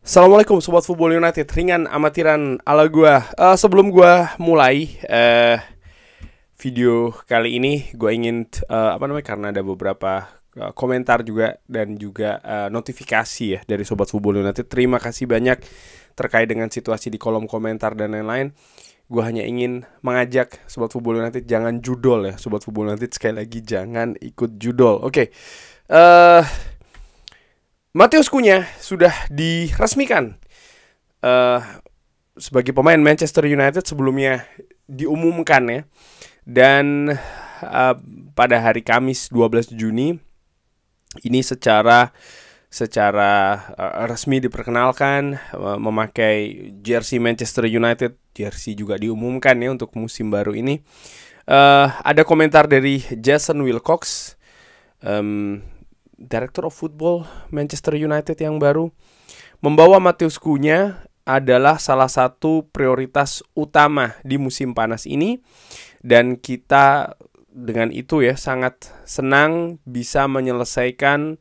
Assalamualaikum Sobat Football United, ringan amatiran ala gua. Sebelum gua mulai video kali ini, gua ingin karena ada beberapa komentar juga dan juga notifikasi ya dari Sobat Football United. Terima kasih banyak terkait dengan situasi di kolom komentar dan lain-lain. Gua hanya ingin mengajak Sobat Football United jangan judol ya. Sobat Football United sekali lagi jangan ikut judol. Oke. Matheus Cunha sudah diresmikan sebagai pemain Manchester United. Sebelumnya diumumkan ya. Dan pada hari Kamis 12 Juni ini secara resmi diperkenalkan memakai jersey Manchester United. Jersey juga diumumkan ya untuk musim baru ini. Ada komentar dari Jason Wilcox, Director of Football Manchester United yang baru. Membawa Matheus Cunha adalah salah satu prioritas utama di musim panas ini. Dan kita dengan itu ya sangat senang bisa menyelesaikan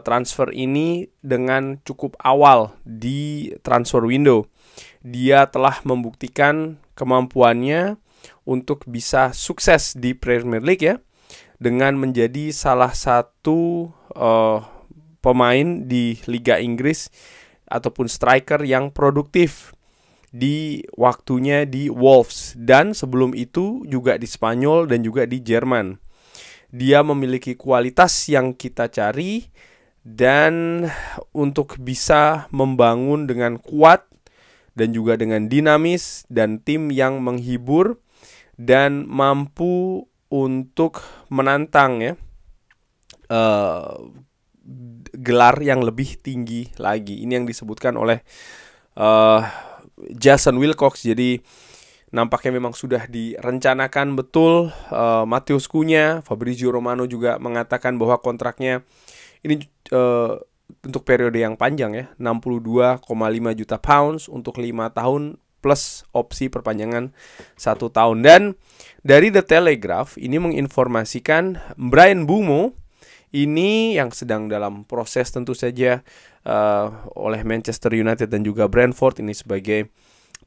transfer ini dengan cukup awal di transfer window. Dia telah membuktikan kemampuannya untuk bisa sukses di Premier League ya, dengan menjadi salah satu pemain di Liga Inggris ataupun striker yang produktif di waktunya di Wolves, dan sebelum itu juga di Spanyol dan juga di Jerman. Dia memiliki kualitas yang kita cari, dan untuk bisa membangun dengan kuat dan juga dengan dinamis dan tim yang menghibur dan mampu untuk menantang ya gelar yang lebih tinggi lagi. Ini yang disebutkan oleh Jason Wilcox. Jadi nampaknya memang sudah direncanakan betul. Matheus Cunha, Fabrizio Romano juga mengatakan bahwa kontraknya ini untuk periode yang panjang ya, 62,5 juta pounds untuk 5 tahun plus opsi perpanjangan 1 tahun. Dan dari The Telegraph ini menginformasikan Bryan Mbeumo ini yang sedang dalam proses tentu saja oleh Manchester United dan juga Brentford ini sebagai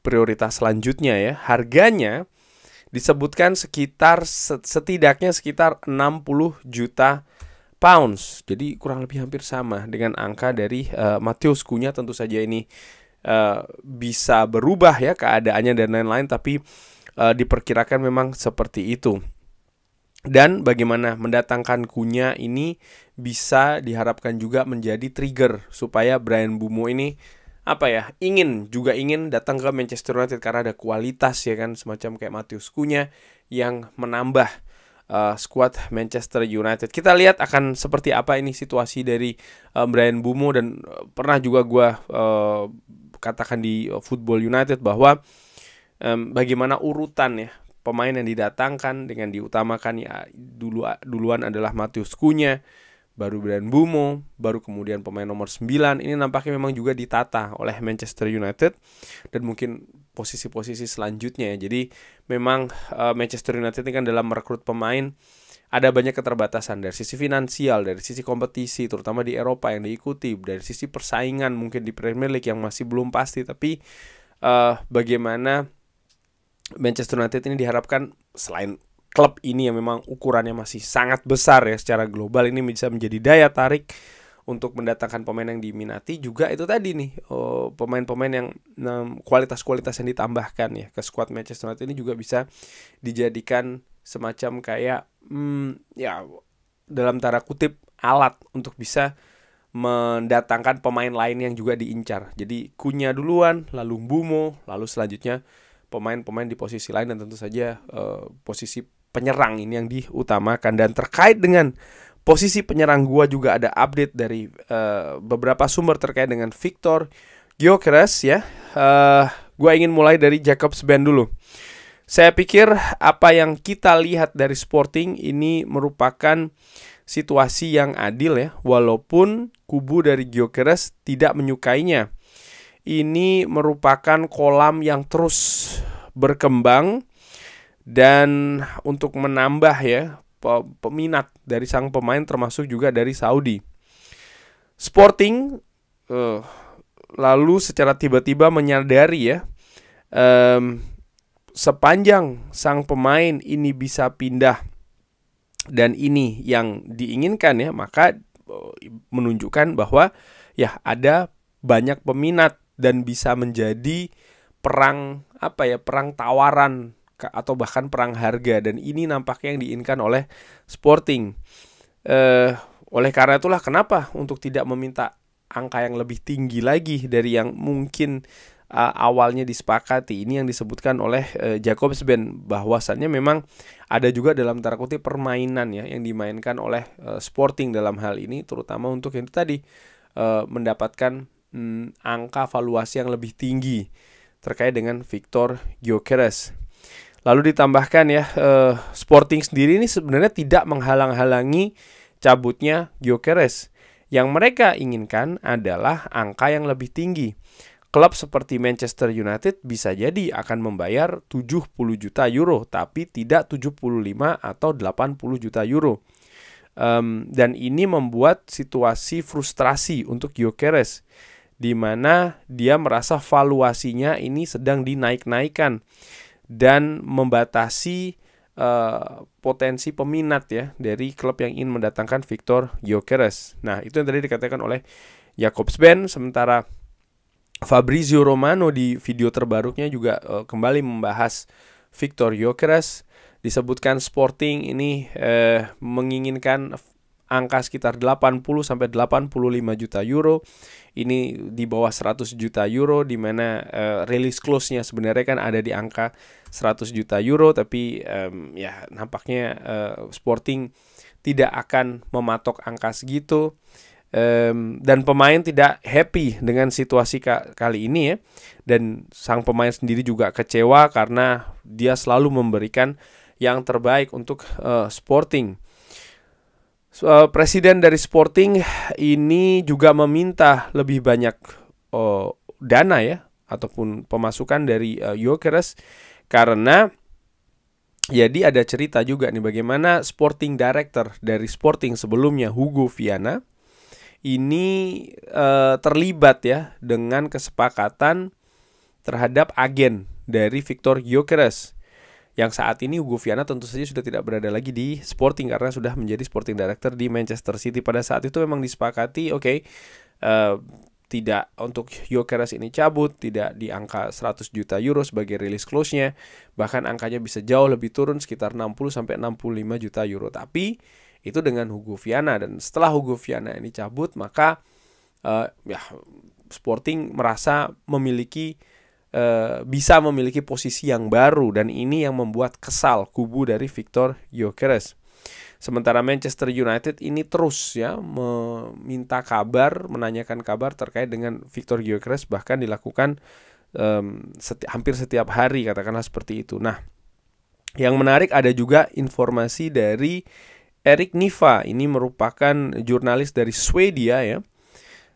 prioritas selanjutnya ya. Harganya disebutkan setidaknya sekitar 60 juta pounds. Jadi kurang lebih hampir sama dengan angka dari Matheus Cunha. Tentu saja ini bisa berubah ya keadaannya dan lain-lain, tapi diperkirakan memang seperti itu. Dan bagaimana mendatangkan Cunha ini bisa diharapkan juga menjadi trigger supaya Bryan Mbeumo ini ingin datang ke Manchester United karena ada kualitas ya kan, semacam kayak Matheus Cunha yang menambah skuad Manchester United. Kita lihat akan seperti apa ini situasi dari Bryan Mbeumo. Dan pernah juga gue katakan di Football United bahwa bagaimana urutan ya pemain yang didatangkan dengan diutamakan ya duluan adalah Matheus Cunha, baru Bryan Mbeumo, baru kemudian pemain nomor 9. Ini nampaknya memang juga ditata oleh Manchester United dan mungkin posisi-posisi selanjutnya ya. Jadi memang Manchester United ini kan dalam merekrut pemain ada banyak keterbatasan dari sisi finansial, dari sisi kompetisi terutama di Eropa yang diikuti, dari sisi persaingan mungkin di Premier League yang masih belum pasti. Tapi bagaimana Manchester United ini diharapkan selain klub ini yang memang ukurannya masih sangat besar ya secara global, ini bisa menjadi daya tarik untuk mendatangkan pemain yang diminati. Juga itu tadi nih pemain-pemain yang kualitas-kualitas yang ditambahkan ya ke skuad Manchester United ini juga bisa dijadikan semacam kayak ya dalam tanda kutip alat untuk bisa mendatangkan pemain lain yang juga diincar. Jadi Cunha duluan, lalu Mbeumo, lalu selanjutnya pemain-pemain di posisi lain, dan tentu saja posisi penyerang ini yang diutamakan. Dan terkait dengan posisi penyerang, gua juga ada update dari beberapa sumber terkait dengan Viktor Gyökeres ya. Gua ingin mulai dari Jakobsberg dulu. Saya pikir apa yang kita lihat dari Sporting ini merupakan situasi yang adil ya, walaupun kubu dari Gyökeres tidak menyukainya. Ini merupakan kolam yang terus berkembang, dan untuk menambah ya peminat dari sang pemain termasuk juga dari Saudi. Sporting lalu secara tiba-tiba menyadari ya, sepanjang sang pemain ini bisa pindah dan ini yang diinginkan ya, maka menunjukkan bahwa ya ada banyak peminat dan bisa menjadi perang tawaran atau bahkan perang harga, dan ini nampaknya yang diinginkan oleh Sporting. Oleh karena itulah kenapa untuk tidak meminta angka yang lebih tinggi lagi dari yang mungkin awalnya disepakati. Ini yang disebutkan oleh Jacobsband, bahwasannya memang ada juga dalam tanda kutip permainan ya yang dimainkan oleh Sporting dalam hal ini, terutama untuk yang itu tadi mendapatkan angka valuasi yang lebih tinggi terkait dengan Victor Gyökeres. Lalu ditambahkan ya, Sporting sendiri ini sebenarnya tidak menghalang-halangi cabutnya Gyökeres. Yang mereka inginkan adalah angka yang lebih tinggi. Klub seperti Manchester United bisa jadi akan membayar 70 juta euro, tapi tidak 75 atau 80 juta euro. Dan ini membuat situasi frustrasi untuk Gyökeres, di mana dia merasa valuasinya ini sedang dinaik-naikkan dan membatasi potensi peminat ya dari klub yang ingin mendatangkan Victor Gyökeres. Nah, itu yang tadi dikatakan oleh Jacobsband. Sementara Fabrizio Romano di video terbarunya juga kembali membahas Victor Gyökeres. Disebutkan Sporting ini menginginkan angka sekitar 80 sampai 85 juta euro. Ini di bawah 100 juta euro, di mana release clause-nya sebenarnya kan ada di angka 100 juta euro, tapi ya nampaknya Sporting tidak akan mematok angka segitu. Dan pemain tidak happy dengan situasi kali ini ya. Dan sang pemain sendiri juga kecewa karena dia selalu memberikan yang terbaik untuk Sporting. Presiden dari Sporting ini juga meminta lebih banyak dana ya, ataupun pemasukan dari Gyökeres, karena jadi ada cerita juga nih bagaimana Sporting Director dari Sporting sebelumnya, Hugo Viana, ini terlibat ya dengan kesepakatan terhadap agen dari Victor Gyökeres. Yang saat ini Hugo Viana tentu saja sudah tidak berada lagi di Sporting karena sudah menjadi Sporting Director di Manchester City. Pada saat itu memang disepakati tidak untuk Gyökeres ini cabut, tidak di angka 100 juta euro sebagai release clause-nya. Bahkan angkanya bisa jauh lebih turun sekitar 60 sampai 65 juta euro. Tapi itu dengan Hugo Viana, dan setelah Hugo Viana ini cabut, maka Sporting merasa bisa memiliki posisi yang baru, dan ini yang membuat kesal kubu dari Victor Gyökeres. Sementara Manchester United ini terus ya meminta kabar, menanyakan kabar terkait dengan Victor Gyökeres, bahkan dilakukan hampir setiap hari, katakanlah seperti itu. Nah, yang menarik ada juga informasi dari Erik Niva, ini merupakan jurnalis dari Swedia ya.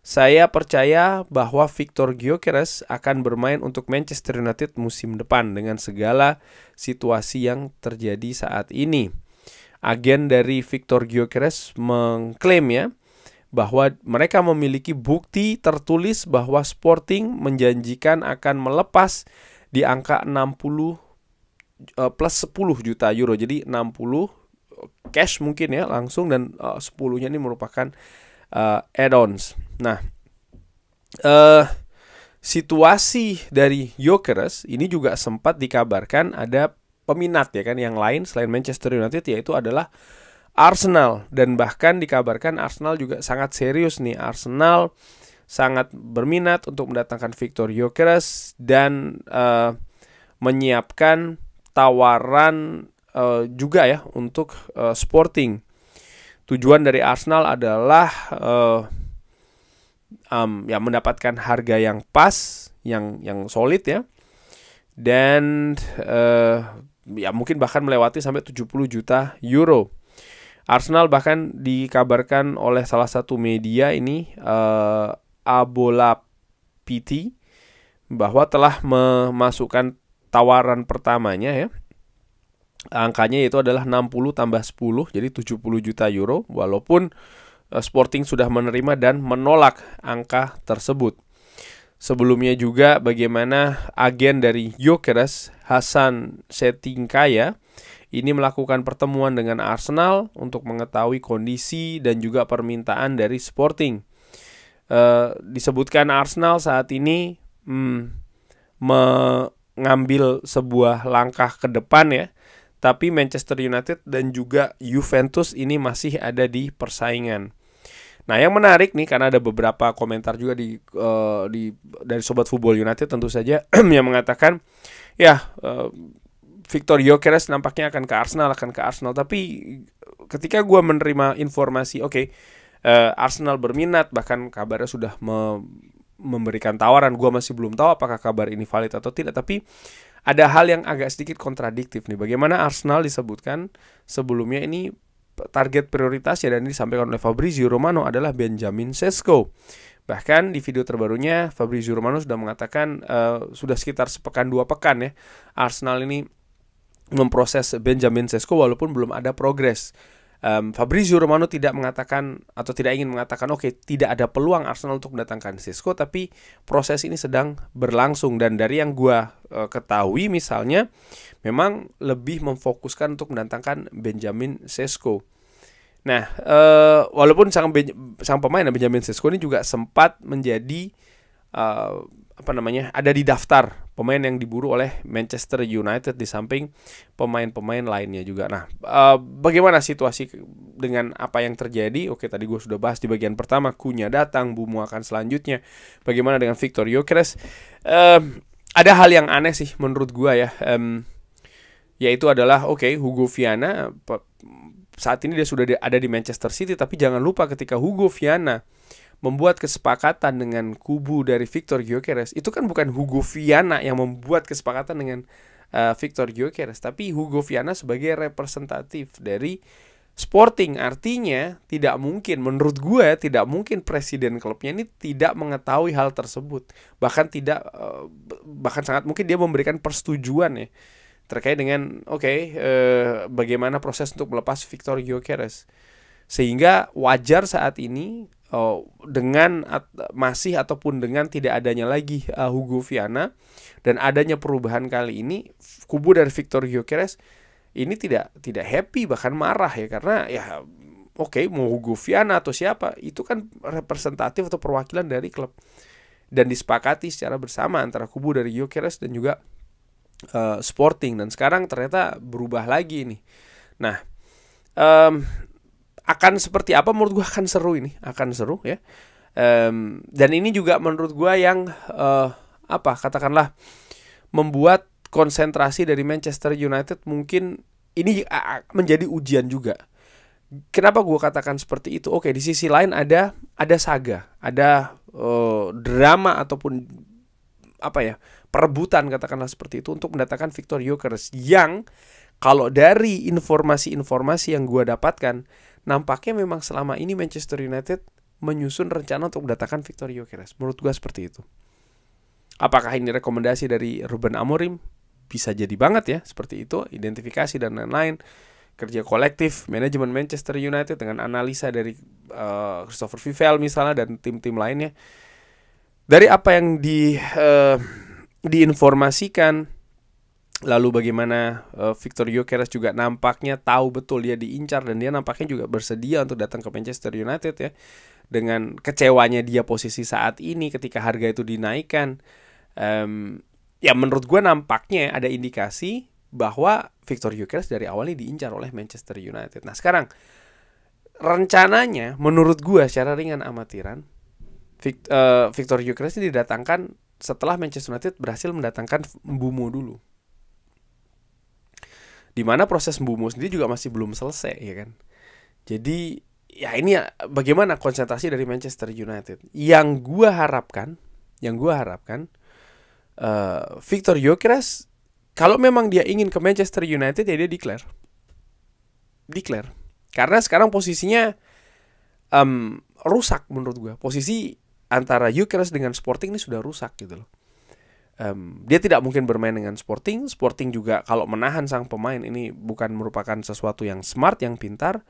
Saya percaya bahwa Victor Gyökeres akan bermain untuk Manchester United musim depan dengan segala situasi yang terjadi saat ini. Agen dari Victor Gyökeres mengklaim ya bahwa mereka memiliki bukti tertulis bahwa Sporting menjanjikan akan melepas di angka 60 plus 10 juta euro. Jadi 60 cash mungkin ya langsung, dan 10-nya ini merupakan add-ons. Nah, situasi dari Gyökeres ini juga sempat dikabarkan ada peminat ya kan yang lain selain Manchester United, yaitu adalah Arsenal, dan bahkan dikabarkan Arsenal juga sangat serius nih. Arsenal sangat berminat untuk mendatangkan Victor Gyökeres dan menyiapkan tawaran juga ya untuk Sporting. Tujuan dari Arsenal adalah mendapatkan harga yang pas, yang solid ya, dan mungkin bahkan melewati sampai 70 juta euro. Arsenal bahkan dikabarkan oleh salah satu media ini, Abola PT, bahwa telah memasukkan tawaran pertamanya ya. Angkanya itu adalah 60 tambah 10, jadi 70 juta euro, walaupun Sporting sudah menerima dan menolak angka tersebut. Sebelumnya juga bagaimana agen dari Gyökeres, Hasan Setinkaya, ini melakukan pertemuan dengan Arsenal untuk mengetahui kondisi dan juga permintaan dari Sporting. Disebutkan Arsenal saat ini mengambil sebuah langkah ke depan ya, tapi Manchester United dan juga Juventus ini masih ada di persaingan. Nah, yang menarik nih karena ada beberapa komentar juga dari Sobat Football United tentu saja yang mengatakan ya Viktor Gyökeres nampaknya akan ke Arsenal. Tapi ketika gue menerima informasi Arsenal berminat, bahkan kabarnya sudah memberikan tawaran, gue masih belum tahu apakah kabar ini valid atau tidak. Tapi ada hal yang agak sedikit kontradiktif nih. Bagaimana Arsenal disebutkan sebelumnya ini target prioritasnya, dan ini disampaikan oleh Fabrizio Romano, adalah Benjamin Sesko. Bahkan di video terbarunya Fabrizio Romano sudah mengatakan sudah sekitar sepekan 2 pekan ya Arsenal ini memproses Benjamin Sesko walaupun belum ada progres. Fabrizio Romano tidak mengatakan atau tidak ingin mengatakan tidak ada peluang Arsenal untuk mendatangkan Sesko, tapi proses ini sedang berlangsung. Dan dari yang gua ketahui misalnya memang lebih memfokuskan untuk mendatangkan Benjamin Sesko. Nah, walaupun sang pemain Benjamin Sesko ini juga sempat menjadi ada di daftar pemain yang diburu oleh Manchester United di samping pemain-pemain lainnya juga. Nah, bagaimana situasi dengan apa yang terjadi? Tadi gue sudah bahas di bagian pertama, Cunha datang, Mbeumo akan selanjutnya. Bagaimana dengan Viktor Gyökeres? Ada hal yang aneh sih menurut gue ya, yaitu adalah Hugo Viana saat ini dia sudah ada di Manchester City, tapi jangan lupa ketika Hugo Viana membuat kesepakatan dengan kubu dari Viktor Gyökeres, itu kan bukan Hugo Viana yang membuat kesepakatan dengan Viktor Gyökeres, tapi Hugo Viana sebagai representatif dari Sporting. Artinya menurut gue tidak mungkin presiden klubnya ini tidak mengetahui hal tersebut. Bahkan sangat mungkin dia memberikan persetujuan ya terkait dengan bagaimana proses untuk melepas Viktor Gyökeres. Sehingga wajar saat ini dengan masih ataupun dengan tidak adanya lagi Hugo Viana dan adanya perubahan kali ini, kubu dari Viktor Gyökeres ini tidak happy, bahkan marah ya, karena mau Hugo Viana atau siapa, itu kan representatif atau perwakilan dari klub dan disepakati secara bersama antara kubu dari Gyökeres dan juga Sporting, dan sekarang ternyata berubah lagi nih. Nah, akan seperti apa? Menurut gue akan seru ya. Dan ini juga menurut gue yang katakanlah membuat konsentrasi dari Manchester United mungkin ini menjadi ujian juga. Kenapa gue katakan seperti itu? Di sisi lain ada saga, ada drama ataupun perebutan katakanlah seperti itu untuk mendatangkan Viktor Gyökeres, yang kalau dari informasi-informasi yang gue dapatkan, nampaknya memang selama ini Manchester United menyusun rencana untuk mendatangkan Viktor Gyökeres. Menurut gue seperti itu. Apakah ini rekomendasi dari Ruben Amorim? Bisa jadi banget ya, seperti itu, identifikasi dan lain-lain. Kerja kolektif manajemen Manchester United dengan analisa dari Christopher Vivell misalnya dan tim-tim lainnya. Dari apa yang diinformasikan, lalu bagaimana Viktor Gyökeres juga nampaknya tahu betul dia diincar, dan dia nampaknya juga bersedia untuk datang ke Manchester United ya. Dengan kecewanya dia posisi saat ini ketika harga itu dinaikkan, ya menurut gue nampaknya ada indikasi bahwa Viktor Gyökeres dari awalnya diincar oleh Manchester United. Nah sekarang rencananya menurut gue secara ringan amatiran, Viktor Gyökeres ini didatangkan setelah Manchester United berhasil mendatangkan Mbeumo dulu. Dimana proses Mbeumo sendiri juga masih belum selesai ya kan. Jadi ya ini bagaimana konsentrasi dari Manchester United. Yang gue harapkan Viktor Gyökeres kalau memang dia ingin ke Manchester United ya dia declare. Karena sekarang posisinya rusak menurut gue. Posisi antara Gyökeres dengan Sporting ini sudah rusak gitu loh. Dia tidak mungkin bermain dengan Sporting. Sporting juga kalau menahan sang pemain ini bukan merupakan sesuatu yang smart, yang pintar.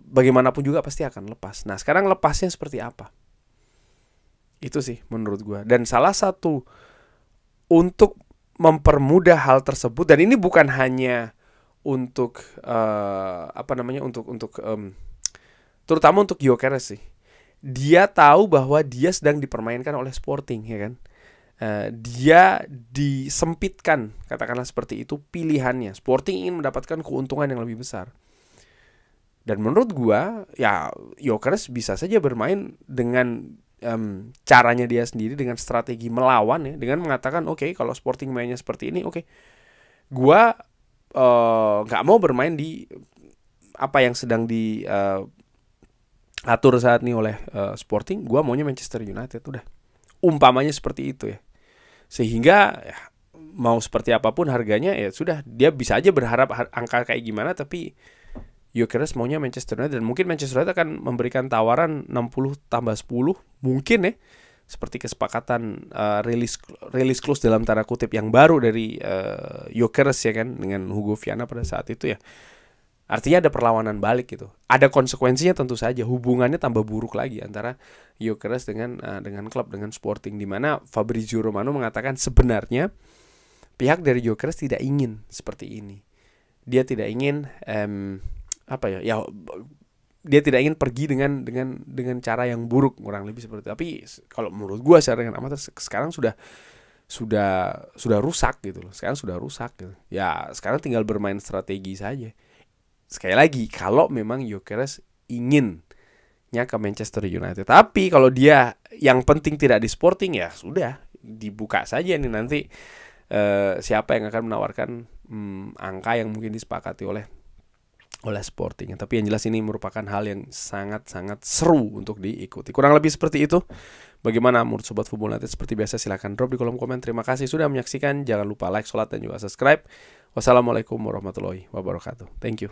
Bagaimanapun juga pasti akan lepas. Nah sekarang lepasnya seperti apa? Itu sih menurut gue. Dan salah satu untuk mempermudah hal tersebut, dan ini bukan hanya untuk terutama untuk Gyökeres sih. Dia tahu bahwa dia sedang dipermainkan oleh Sporting, ya kan. Dia disempitkan, katakanlah seperti itu, pilihannya. Sporting ingin mendapatkan keuntungan yang lebih besar. Dan menurut gua, ya Gyökeres bisa saja bermain dengan caranya dia sendiri, dengan strategi melawan, ya, dengan mengatakan oke, kalau Sporting mainnya seperti ini, oke, gua nggak mau bermain di apa yang sedang di atur saat ini oleh Sporting. Gua maunya Manchester United, udah. Umpamanya seperti itu ya. Sehingga ya, mau seperti apapun harganya, ya sudah, dia bisa aja berharap angka kayak gimana, tapi Gyökeres maunya Manchester United. Dan mungkin Manchester United akan memberikan tawaran 60 tambah 10 mungkin ya, seperti kesepakatan release clause dalam tanda kutip yang baru dari Gyökeres, ya kan, dengan Hugo Viana pada saat itu ya. Artinya ada perlawanan balik gitu. Ada konsekuensinya tentu saja. Hubungannya tambah buruk lagi antara Gyökeres dengan klub, dengan Sporting, di mana Fabrizio Romano mengatakan sebenarnya pihak dari Gyökeres tidak ingin seperti ini. Dia tidak ingin dia tidak ingin pergi dengan cara yang buruk, kurang lebih seperti itu. Tapi kalau menurut gue secara dengan amatir, sekarang sudah rusak gitu loh. Sekarang sudah rusak gitu. Ya sekarang tinggal bermain strategi saja. Sekali lagi, kalau memang Gyökeres inginnya ke Manchester United. Tapi kalau dia yang penting tidak di Sporting, ya sudah, dibuka saja nih nanti siapa yang akan menawarkan angka yang mungkin disepakati oleh Sporting. Tapi yang jelas ini merupakan hal yang sangat-sangat seru untuk diikuti. Kurang lebih seperti itu. Bagaimana menurut Sobat Football United? Seperti biasa silahkan drop di kolom komen. Terima kasih sudah menyaksikan. Jangan lupa like, sholat, dan juga subscribe. Wassalamualaikum warahmatullahi wabarakatuh. Thank you.